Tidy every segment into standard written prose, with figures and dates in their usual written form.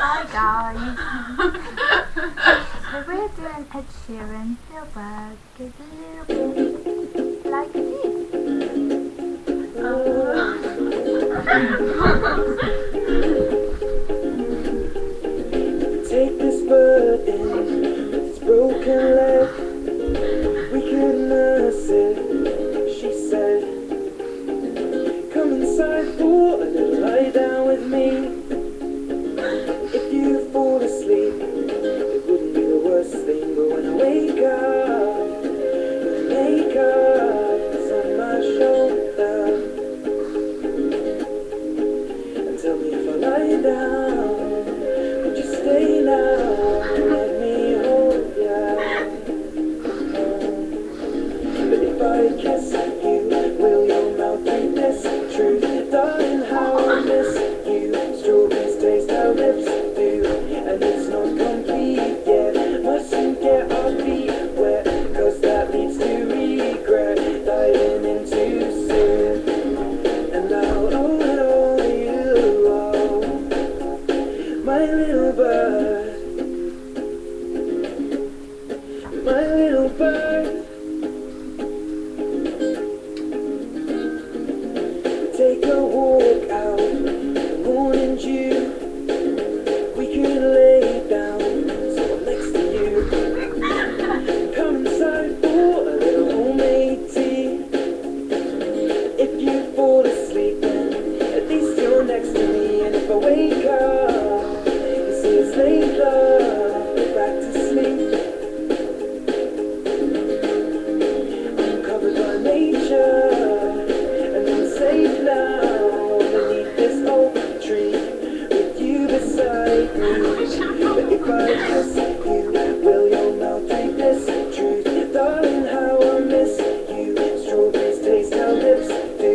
Hi guys. So we're doing Ed Sheeran, Little Bird, gives a little bit like this. Take this bird in with its broken leg. We could nurse it, she said. Come inside for a little lie down with me. If you fall asleep, it wouldn't be the worst thing. But when I wake up, your makeup is on my shoulder. And tell me if I lie down, would you stay now and let me hold ya? But if I kiss you, will your mouth read this truth? Darling, how I miss you. Strawberries taste how lips do, and it's not complete yet. Mustn't get our feet wet, cause that leads to regret. Diving in too soon, and I'll owe it all to you, oh, my little bird, my little bird. Take a walk out in the morning dew. We could lay down so I'm next to you. Come inside for a little homemade tea. If you fall asleep, then at least you're next to me. And if I wake up, you see it's later, go back to sleep. I'm covered by nature, safe now beneath this oak tree with you beside me. But if I kiss you, will your mouth read this truth? Darling, how I miss you. Strawberries taste how lips do,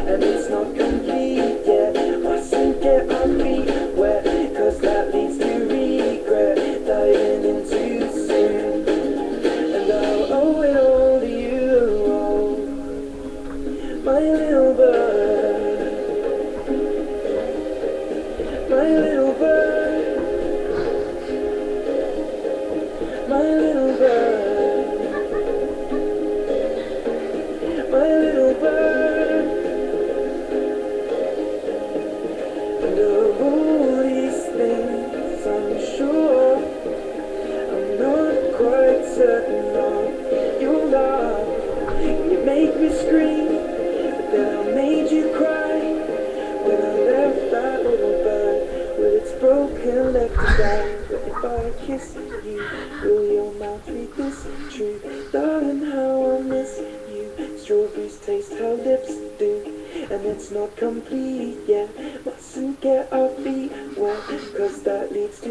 and it's not complete yet. Mustn't get our feet wet, cause that leads to regret. Diving in too soon, and I'll owe it all to you, oh, my little bird, my little bird, my little bird, my little bird. And of all these things, I'm sure I'm not quite certain of your love. You make me scream, that I made you cry when I left that little bird with its broken leg to die. But if I kiss you, will your mouth read this truth? Darling, how I miss you. Strawberries taste how lips do, and it's not complete yet. Mustn't get our feet wet, cause that leads to